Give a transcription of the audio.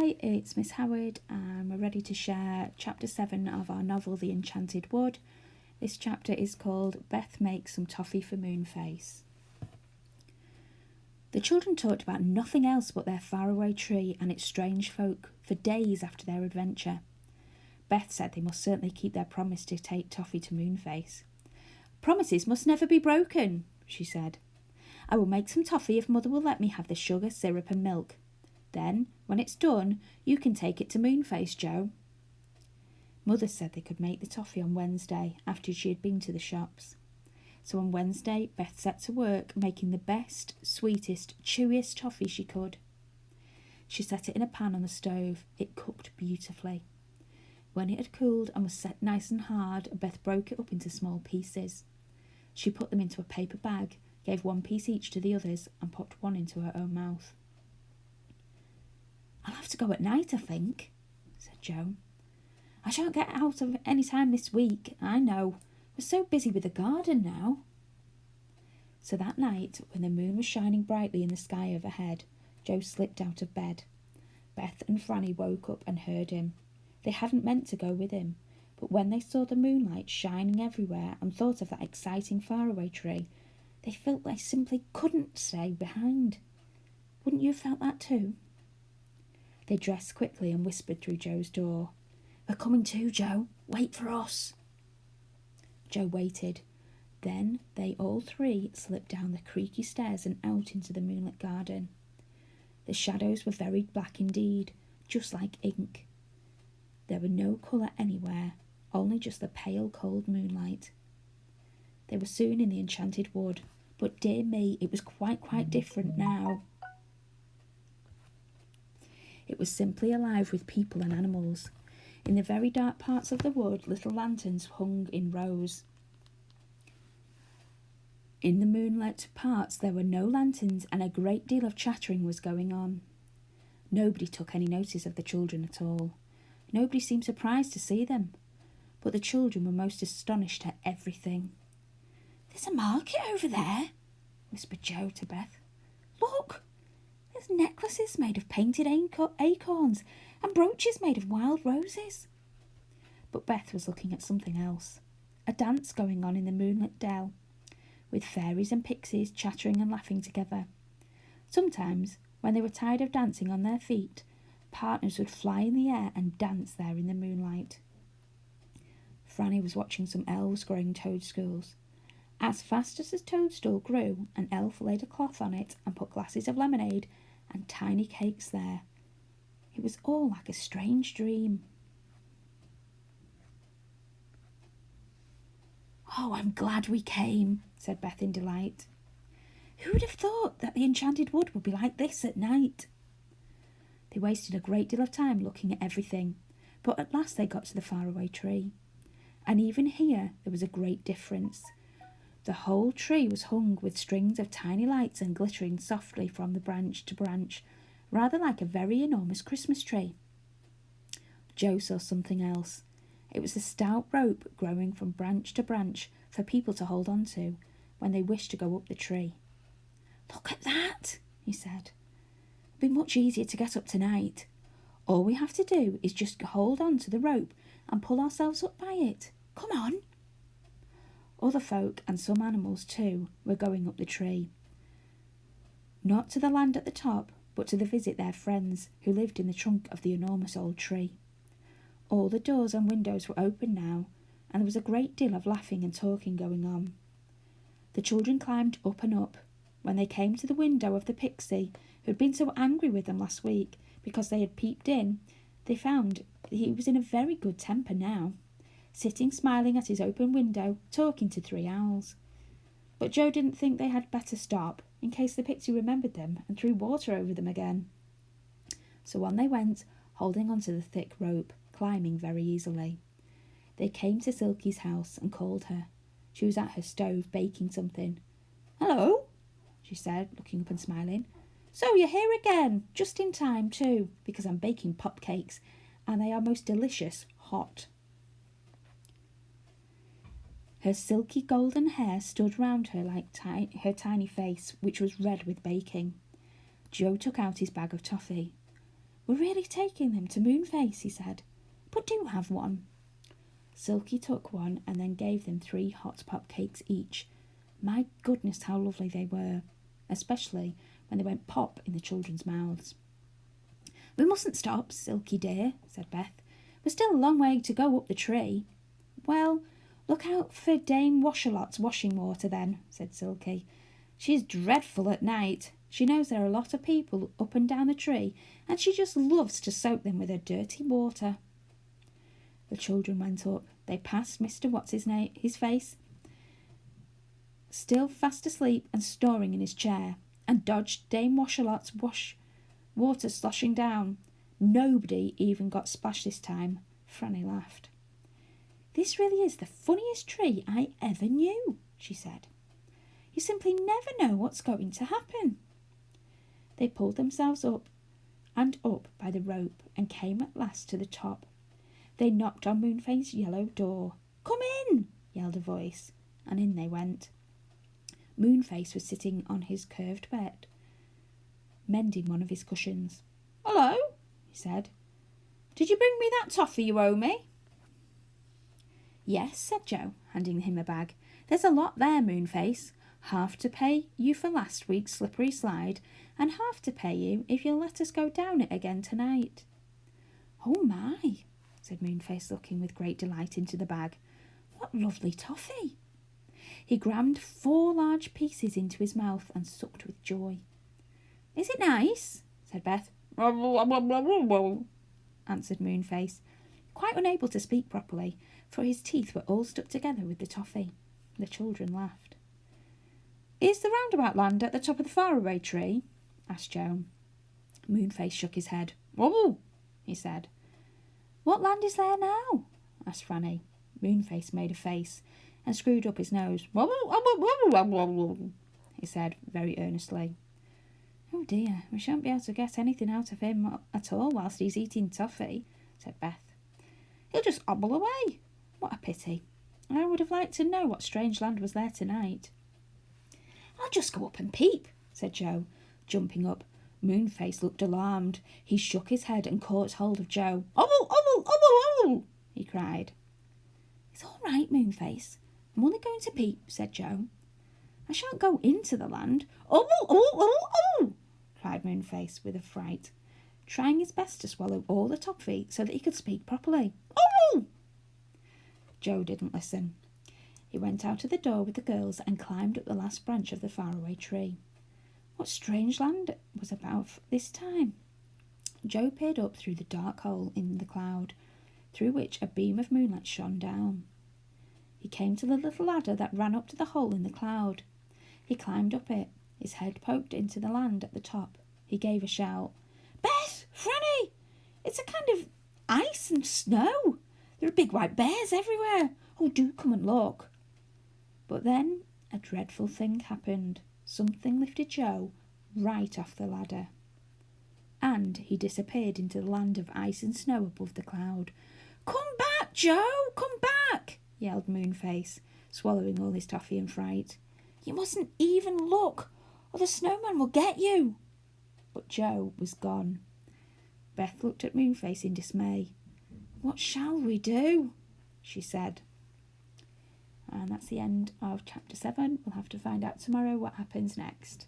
Hi, it's Miss Howard and we're ready to share chapter 7 of our novel The Enchanted Wood. This chapter is called Beth Makes Some Toffee for Moonface. The children talked about nothing else but their faraway tree and its strange folk for days after their adventure. Beth said they must certainly keep their promise to take Toffee to Moonface. Promises must never be broken, she said. I will make some toffee if Mother will let me have the sugar, syrup and milk. Then, when it's done, you can take it to Moonface, Joe. Mother said they could make the toffee on Wednesday after she had been to the shops. So on Wednesday, Beth set to work making the best, sweetest, chewiest toffee she could. She set it in a pan on the stove. It cooked beautifully. When it had cooled and was set nice and hard, Beth broke it up into small pieces. She put them into a paper bag, gave one piece each to the others, and popped one into her own mouth. I'll have to go at night, I think, said Joe. I shan't get out of any time this week, I know. We're so busy with the garden now. So that night, when the moon was shining brightly in the sky overhead, Joe slipped out of bed. Beth and Franny woke up and heard him. They hadn't meant to go with him, but when they saw the moonlight shining everywhere and thought of that exciting faraway tree, they felt they simply couldn't stay behind. Wouldn't you have felt that too? They dressed quickly and whispered through Joe's door. We're coming too, Joe. Wait for us. Joe waited. Then they all three slipped down the creaky stairs and out into the moonlit garden. The shadows were very black indeed, just like ink. There were no colour anywhere, only just the pale, cold moonlight. They were soon in the Enchanted Wood, but dear me, it was quite different now. It was simply alive with people and animals. In the very dark parts of the wood, little lanterns hung in rows. In the moonlit parts, there were no lanterns, and a great deal of chattering was going on. Nobody took any notice of the children at all. Nobody seemed surprised to see them. But the children were most astonished at everything. There's a market over there, whispered Joe to Beth. Look! There's necklaces made of painted acorns and brooches made of wild roses. But Beth was looking at something else. A dance going on in the moonlit dell, with fairies and pixies chattering and laughing together. Sometimes, when they were tired of dancing on their feet, partners would fly in the air and dance there in the moonlight. Franny was watching some elves growing toadstools. As fast as the toadstool grew, an elf laid a cloth on it and put glasses of lemonade and tiny cakes there. It was all like a strange dream. Oh, I'm glad we came, said Beth in delight. Who would have thought that the Enchanted Wood would be like this at night? They wasted a great deal of time looking at everything, but at last they got to the faraway tree. And even here there was a great difference. The whole tree was hung with strings of tiny lights and glittering softly from the branch to branch, rather like a very enormous Christmas tree. Joe saw something else. It was a stout rope growing from branch to branch for people to hold on to when they wished to go up the tree. Look at that, he said. It'll be much easier to get up tonight. All we have to do is just hold on to the rope and pull ourselves up by it. Come on. Other folk, and some animals too, were going up the tree. Not to the land at the top, but to visit their friends who lived in the trunk of the enormous old tree. All the doors and windows were open now, and there was a great deal of laughing and talking going on. The children climbed up and up. When they came to the window of the pixie, who had been so angry with them last week because they had peeped in, they found he was in a very good temper now, sitting smiling at his open window, talking to three owls. But Joe didn't think they had better stop, in case the pixie remembered them and threw water over them again. So on they went, holding onto the thick rope, climbing very easily. They came to Silky's house and called her. She was at her stove baking something. Hello, she said, looking up and smiling. So you're here again, just in time too, because I'm baking pop cakes, and they are most delicious, hot. Her silky golden hair stood round her like her tiny face, which was red with baking. Joe took out his bag of toffee. We're really taking them to Moonface, he said. But do have one. Silky took one and then gave them 3 hot pop cakes each. My goodness, how lovely they were, especially when they went pop in the children's mouths. We mustn't stop, Silky dear, said Beth. We're still a long way to go up the tree. Well, look out for Dame Washalot's washing water then, said Silky. She's dreadful at night. She knows there are a lot of people up and down the tree, and she just loves to soak them with her dirty water. The children went up. They passed Mr. What's-his-face, still fast asleep and snoring in his chair, and dodged Dame Washalot's water sloshing down. Nobody even got splashed this time. Franny laughed. This really is the funniest tree I ever knew, she said. You simply never know what's going to happen. They pulled themselves up and up by the rope and came at last to the top. They knocked on Moonface's yellow door. Come in, yelled a voice, and in they went. Moonface was sitting on his curved bed, mending one of his cushions. Hello, he said. Did you bring me that toffee you owe me? Yes, said Joe, handing him a bag. There's a lot there, Moonface. Half to pay you for last week's slippery slide, and half to pay you if you'll let us go down it again tonight. Oh my, said Moonface, looking with great delight into the bag. What lovely toffee! He crammed 4 large pieces into his mouth and sucked with joy. Is it nice? Said Beth. Answered Moonface, quite unable to speak properly, for his teeth were all stuck together with the toffee. The children laughed. Is the roundabout land at the top of the faraway tree? Asked Joe. Moonface shook his head. Wobble, he said. What land is there now? Asked Franny. Moonface made a face and screwed up his nose. Wobble, wobble, wobble, wobble, wobble, he said very earnestly. Oh dear, we shan't be able to get anything out of him at all whilst he's eating toffee, said Beth. He'll just obble away. What a pity. I would have liked to know what strange land was there tonight. I'll just go up and peep, said Joe, jumping up. Moonface looked alarmed. He shook his head and caught hold of Joe. Obble, obble, obble, obble, he cried. It's all right, Moonface. I'm only going to peep, said Joe. I shan't go into the land. Obble, obble, obble, obble, cried Moonface with a fright, trying his best to swallow all the toffee so that he could speak properly. Obble! Joe didn't listen. He went out of the door with the girls and climbed up the last branch of the faraway tree. What strange land it was about this time? Joe peered up through the dark hole in the cloud, through which a beam of moonlight shone down. He came to the little ladder that ran up to the hole in the cloud. He climbed up it, his head poked into the land at the top. He gave a shout. Beth! Franny! It's a kind of ice and snow. There are big white bears everywhere. Oh, do come and look. But then a dreadful thing happened. Something lifted Joe right off the ladder, and he disappeared into the land of ice and snow above the cloud. Come back, Joe! Come back! Yelled Moonface, swallowing all his toffee in fright. You mustn't even look, or the snowman will get you. But Joe was gone. Beth looked at Moonface in dismay. What shall we do? She said. And that's the end of chapter 7. We'll have to find out tomorrow what happens next.